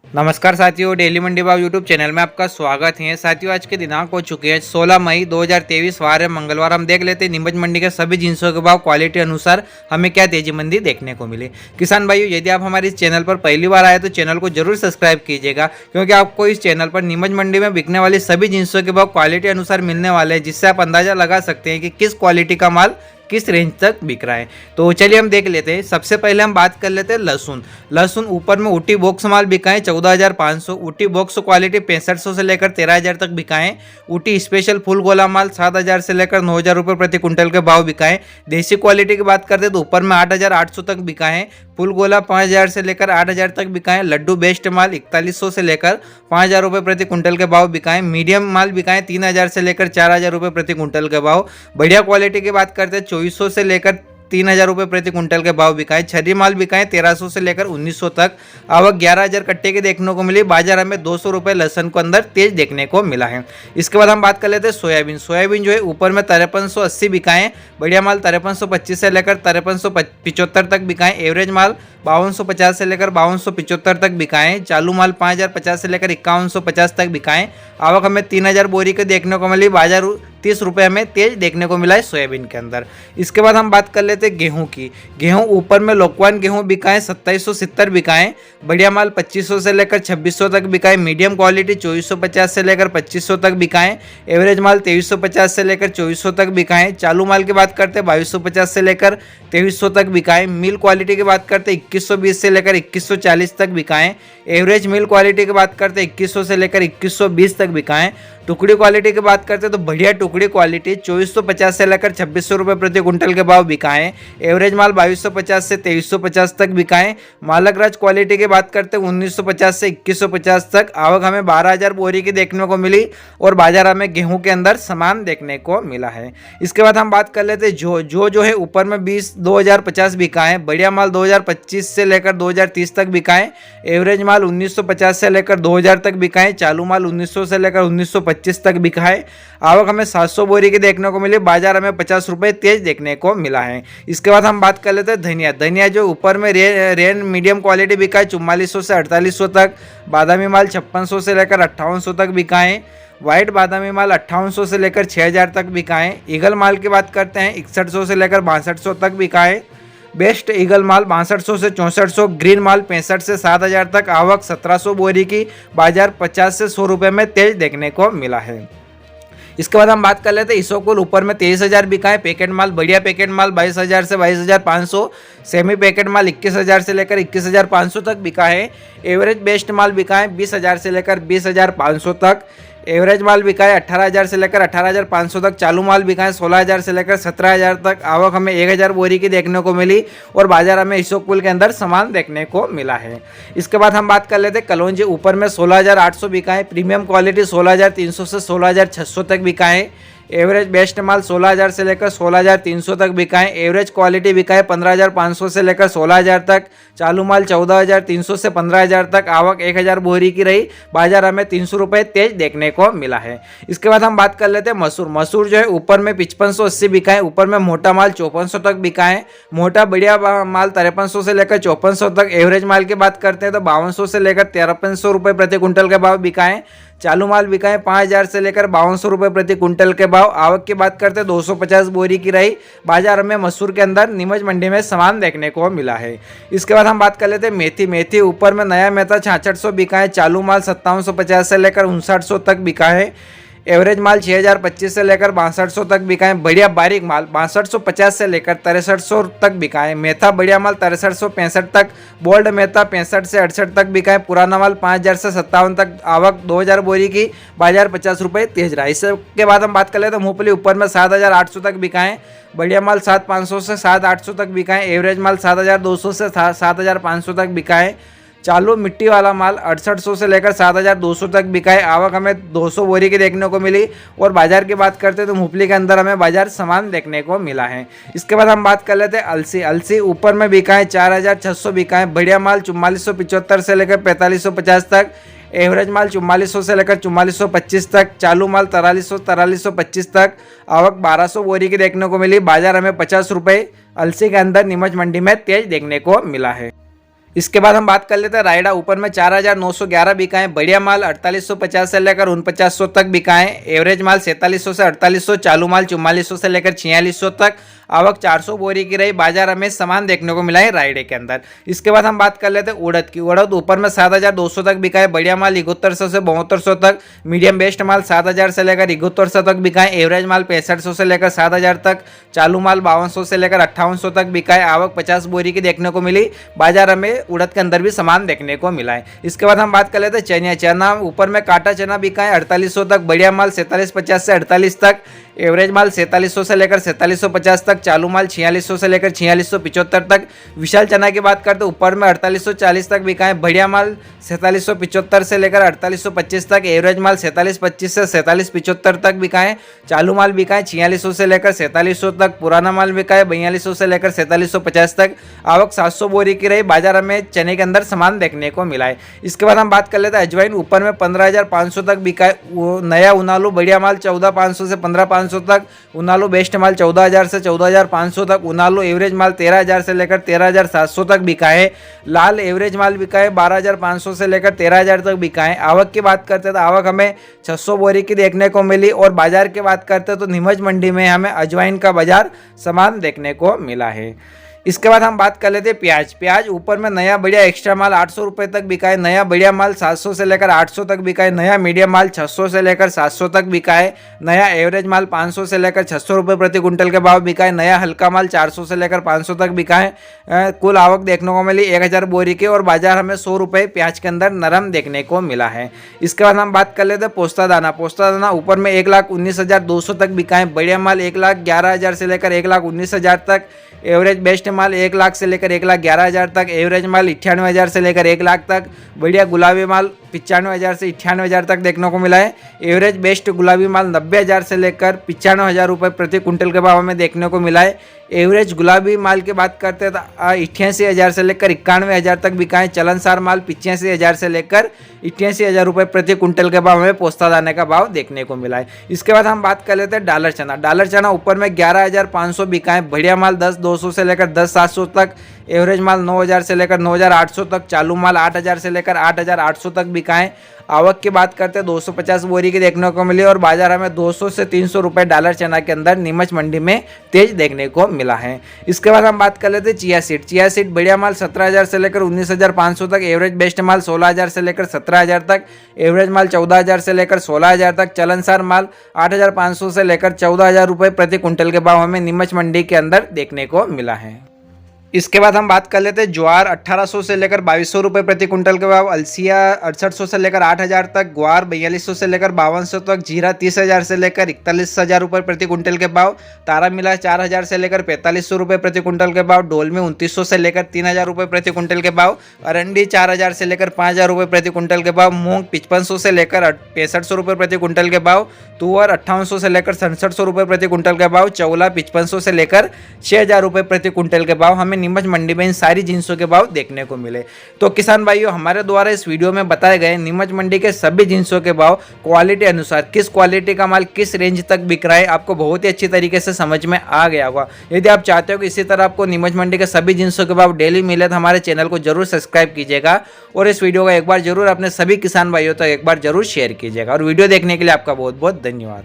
नमस्कार साथियों, डेली मंडी भाव यूट्यूब चैनल में आपका स्वागत है। साथियों, आज के दिनांक हो चुके हैं 16 मई 2023, वार है मंगलवार। हम देख लेते हैं नीमच मंडी के सभी जिंसों के भाव क्वालिटी अनुसार हमें क्या तेजी मंदी देखने को मिली। किसान भाइयों, यदि आप हमारे इस चैनल पर पहली बार आए तो चैनल को जरूर सब्सक्राइब कीजिएगा, क्योंकि आपको इस चैनल पर नीमच मंडी में बिकने वाली सभी जिंसों के भाव क्वालिटी अनुसार मिलने वाले हैं, जिससे आप अंदाजा लगा सकते हैं कि किस क्वालिटी का माल किस रेंज तक बिक रहा है। तो चलिए हम देख लेते हैं। सबसे पहले हम बात कर लेते हैं लहसुन ऊपर में ऊटी बॉक्स माल बिका है 14,500। ऊटी बॉक्स क्वालिटी 6500 से लेकर 13,000 तक बिका है। ऊटी स्पेशल फुल गोला माल 7,000 से लेकर 9,000 रुपये प्रति कुंटल के भाव बिका है। देसी क्वालिटी की बात करते हैं तो ऊपर में 8,800 तक बिका है। फुल गोला 5,000 से लेकर 8,000 तक बिका है। लड्डू बेस्ट माल 4100 से लेकर 5,000 रुपये प्रति कुंटल के भाव बिका है। मीडियम माल बिका है 3,000 से लेकर 4,000 रुपये प्रति कुंटल के भाव। बढ़िया क्वालिटी की बात करते हैं 2400 से लेकर 3,000 रुपये प्रति कुंटल के भाव बिका है। छर्री माल बिका है 1,300 से लेकर 1,900 तक। आवक 11,000 कट्टे की देखने को मिली। बाजार में 200 रुपये लहसन को अंदर तेज देखने को मिला है। इसके बाद हम बात कर लेते हैं सोयाबीन जो है ऊपर में 5380 बिका है। बढ़िया माल 5325 से लेकर 5375 तक बिका है। एवरेज माल 5250 से लेकर 5275 तक बिका है। चालू माल 5,050 से लेकर 5,150 तक बिका है। आवक हमें 3,000 बोरी के देखने को मिली। बाजार 30 रुपये हमें तेज देखने को मिला है सोयाबीन के अंदर। इसके बाद हम बात कर लेते हैं गेहूं की। गेहूं ऊपर में लोकवान गेहूं बिका है 2770 बिका है। बढ़िया माल 2500 से लेकर 2600 तक बिका है। मीडियम क्वालिटी 2450 से लेकर 2500 तक बिका है। एवरेज माल 2350 से लेकर 2400 तक बिका है। चालू माल की बात करते हैं 2250 से लेकर 2300 तक बिका है। मिल क्वालिटी की बात करते हैं 2120 से लेकर 2140 तक बिका है। एवरेज मिल क्वालिटी की बात करते हैं 2100 से लेकर 2120 तक बिका है। टुकड़ी क्वालिटी की बात करते हैं तो बढ़िया टुकड़ी क्वालिटी 2450 से लेकर 2600 रुपये प्रति कुंटल के भाव बिका है। एवरेज माल 2250 से 2350 तक बिका है। मालक राज क्वालिटी की बात करते हैं 1950 से 2150 तक। आवक हमें 12,000 बोरी की देखने को मिली और बाजार में गेहूं के अंदर सामान देखने को मिला है। इसके बाद हम बात कर लेते हैं जो है ऊपर में 20,050 बिका है। बढ़िया माल 2025 से लेकर 2030 तक बिका है। एवरेज माल 1950 से लेकर 2,000 तक बिका है। चालू माल 1900 से लेकर 1925 तक बिका है। आवक हमें 700 बोरी की देखने को मिली। बाजार हमें 50 रुपये तेज देखने को मिला है। इसके बाद हम बात कर लेते हैं धनिया जो ऊपर में रेन मीडियम क्वालिटी बिका है 4400 से 4800 तक। बादामी माल 5600 से लेकर 5800 तक बिका है। व्हाइट बादामी माल 5800 से लेकर 6,000 तक बिका है। ईगल माल की बात करते हैं 6100 से लेकर 6200 तक बिका है। बेस्ट ईगल माल 6200 से 6400। ग्रीन माल 65 से 7,000 तक। आवक 1700 बोरी की। बाजार 50 से 100 रुपये में तेज देखने को मिला है। इसके बाद हम बात कर लेते हैं इसोकुल ऊपर में 23,000 बिका है। पैकेट माल बढ़िया पैकेट माल 22,000 से 22,500। सेमी पैकेट माल 21,000 से लेकर 21,500 तक बिका है। एवरेज बेस्ट माल बिका है 20,000 से लेकर 20,500 तक। एवरेज माल बिका है 18,000 से लेकर 18,500 तक। चालू माल बिका है 16,000 से लेकर 17,000 तक। आवक हमें 1,000 बोरी की देखने को मिली और बाजार हमें इसोकुल के अंदर सामान देखने को मिला है। इसके बाद हम बात कर लेते हैं कलौंजी ऊपर में 16,800 बिका है। प्रीमियम क्वालिटी 16,300 से 16,600 तक बिका है। एवरेज बेस्ट माल 16,000 से लेकर 16,300 तक बिका है। एवरेज क्वालिटी बिका है 15,500 से लेकर 16,000 तक। चालू माल 14,300 से 15,000 तक। आवक 1,000 बोरी की रही। बाजार हमें 300 रुपये तेज देखने को मिला है। इसके बाद हम बात कर लेते हैं मसूर जो है ऊपर में 5580 बिका है। ऊपर में मोटा माल 5400 तक बिका है। मोटा बढ़िया माल 5300 से लेकर 5400 तक। एवरेज माल की बात करते हैं तो 5200 से लेकर 5300 रुपये प्रति कुंटल के भाव बिका है। चालू माल बिका है 5,000 से लेकर 5200 रुपये प्रति कुंटल के भाव। आवक की बात करते हैं 250 बोरी की रही। बाजार में मसूर के अंदर नीमच मंडी में सामान देखने को मिला है। इसके बाद हम बात कर लेते हैं मेथी ऊपर में नया मेथा 6600 बिका है। चालू माल 5750 से लेकर 5900 तक बिका है। एवरेज माल 6,025 से लेकर 6200 तक बिका है। बढ़िया बारीक माल 6250 से लेकर 6300 तक बिका है। मेथा बढ़िया माल 6365 तक। बोल्ड मेथा 65 से 68 तक बिका है। पुराना माल 5,000 से 57 तक। आवक 2,000 बोरी की। बाजार 50 रुपये तेज रहा। इसके बाद हम बात कर लेते हैं मूंगफली ऊपर में 7,800 तक बिका है। बढ़िया माल 7,500 से 7,800 तक बिका है। एवरेज माल 7,200 से 7,500 तक बिका है। चालू मिट्टी वाला माल 6800 से लेकर 7,200 तक बिका है। आवक हमें 200 बोरी की देखने को मिली और बाजार की बात करते हैं तो मूंगफली के अंदर हमें बाजार सामान देखने को मिला है। इसके बाद हम बात कर लेते हैं अलसी ऊपर में बिका है 4,600 बिका है। बढ़िया माल 4475 से लेकर 4550 तक। एवरेज माल 4400 से लेकर 4425 तक। चालू माल 4325 तक। आवक 1200 बोरी की देखने को मिली। बाजार हमें 50 रुपये अलसी के अंदर नीमच मंडी में तेज देखने को मिला है। इसके बाद हम बात कर लेते हैं रायडा। ऊपर में 4,911 बिका है। बढ़िया माल 4850 से लेकर 4900 तक बिका है। एवरेज माल 4700 से 4800, चालू माल 4400 से लेकर 4600 तक। आवक 400 बोरी की रही। बाजार हमें सामान देखने को मिला है रायडे के अंदर। इसके बाद हम बात कर लेते हैं उड़द की। उड़द ऊपर में 7200 तक बिका है। बढ़िया माल 7100 से 7200 तक। मीडियम बेस्ट माल 7000 से लेकर 7100 तक बिका है। एवरेज माल 6500 से लेकर 7000 तक। चालू माल 5200 से लेकर 5800 तक बिका है। आवक 50 बोरी की देखने को मिली। बाजार हमें उड़द के अंदर भी सामान देखने को मिला है। इसके बाद हम बात कर लेते हैं चना। चना ऊपर में काटा चना बिका है 4800 तक। बढ़िया माल 4750 से 48 तक। एवरेज माल 4700 से लेकर 4750 तक। चालू माल 4600 से लेकर 4675 तक। विशाल चना की बात करते ऊपर में 4840 तक बिका है। बढ़िया माल 4775 से लेकर 4825 तक। एवरेज माल 4725 से 4775 तक बिका है। चालू माल बिका है 4600 से लेकर 4700 तक। पुराना माल बिका है 4200 से लेकर 4750 तक। आवक 700 बोरी की रही। बाजार हमें चने के अंदर सामान देखने को मिला है। इसके बाद हम बात कर लेते हैं अजवाइन। ऊपर में 15,500 तक बिका है। नया उनालू बढ़िया माल 14,500 से 15,500 तक। उनालू बेस्ट माल 14,000 से 14,500 तक। उनालू एवरेज माल 13,000 से लेकर 13,700 तक बिका है। लाल एवरेज माल बिका है 12,500 से लेकर 13,000 तक बिका है। आवक की बात करते हैं तो आवक हमें 600 बोरी की देखने को मिली। और बाजार की बात करते हैं तो नीमच मंडी में हमें अजवाइन का बाजार सामान देखने को मिला है। इसके बाद हम बात कर लेते हैं प्याज। प्याज ऊपर में नया बढ़िया एक्स्ट्रा माल 800 रुपये तक बिका है। नया बढ़िया माल 700 से लेकर 800 तक बिका है। नया मीडियम माल 600 से लेकर 700 तक बिका है। नया एवरेज माल 500 से लेकर 600 रुपये प्रति कुंटल के भाव बिका है। नया हल्का माल 400 से लेकर 500 तक बिका है। कुल आवक देखने को मिली 1000 बोरी की। और बाजार हमें 100 रुपये प्याज के अंदर नरम देखने को मिला है। इसके बाद हम बात कर लेते हैं पोस्ता दाना। पोस्ता दाना ऊपर में 1,19,200 तक बिका है। बढ़िया माल 1,11,000 से लेकर 1,19,000 तक। एवरेज बेस्ट माल 1 लाख से लेकर 1,11,000 तक। एवरेज माल 98,000 से लेकर 1 लाख तक। बढ़िया गुलाबी माल 95,000 से 98,000 तक देखने को मिला है। एवरेज बेस्ट गुलाबी माल 90,000 से लेकर 95,000 रुपये प्रति कुंटल के भाव हमें देखने को मिला है। एवरेज गुलाबी माल की बात करते हैं तो 88,000 से लेकर 91,000 तक बिका है। चलनसार माल 85,000 से लेकर 88,000 रुपये प्रति कुंटल के भाव हमें पोस्ता दाने का भाव देखने को मिला है। इसके बाद हम बात कर लेते हैं डॉलर चना। डॉलर चना ऊपर में 11,500 बिका है। बढ़िया माल 10,200 से लेकर 10,700 तक। एवरेज माल 9,000 से लेकर 9,800 तक। चालू माल 8,000 से लेकर 8,800 तक बिका है। आवक की बात करते हैं 250 बोरी की देखने को मिली। और बाजार हमें 200 से 300 रुपये डॉलर चना के अंदर नीमच मंडी में तेज देखने को मिला है। इसके बाद हम बात कर लेते हैं चिया सीड। चिया सीड बढ़िया माल 17,000 से लेकर 19,500 तक। एवरेज बेस्ट माल 16,000 से लेकर 17,000 तक। एवरेज माल 14,000 से लेकर 16,000 तक। चलनसार माल 8,500 से लेकर 14,000 रुपये प्रति कुंटल के भाव हमें नीमच मंडी के अंदर देखने को मिला है। इसके बाद हम बात कर लेते हैं ज्वार 1800 से लेकर 2200 रुपये प्रति कुंटल के भाव। अलसिया 6800 से लेकर 8000 तक। ग्वार 4200 से लेकर 5200 तक। जीरा 30,000 से लेकर 41,000 रुपये प्रति कुंटल के भाव। तारा मिला 4,000 से लेकर 4500 रुपये प्रति कुंटल के भाव। डोल में 2900 से लेकर 3,000 रुपये प्रति कुंटल के भाव। अरंडी 4,000 से लेकर 5,000 रुपये प्रति कुंटल के भाव। मूंग 5500 से लेकर 6500 रुपये प्रति कुंटल के भाव। तुअर 5800 से लेकर 6700 रुपये प्रति कुंटल के भाव। चौला 5500 से लेकर 6,000 रुपये प्रति कुंटल के भाव हमें नीमच मंडी में इन सारी जिंसों के भाव देखने को मिले। तो किसान भाइयों, हमारे द्वारा इस वीडियो में बताए गए नीमच मंडी के सभी जिंसों के भाव क्वालिटी अनुसार किस क्वालिटी का माल किस रेंज तक बिक रहा है आपको बहुत ही अच्छी तरीके से समझ में आ गया होगा। यदि आप चाहते हो कि इसी तरह आपको नीमच मंडी के सभी जिंसों के भाव डेली मिले तो हमारे चैनल को जरूर सब्सक्राइब कीजिएगा और इस वीडियो को एक बार जरूर अपने सभी किसान भाइयों तक एक बार जरूर शेयर कीजिएगा। और वीडियो देखने के लिए आपका बहुत बहुत धन्यवाद।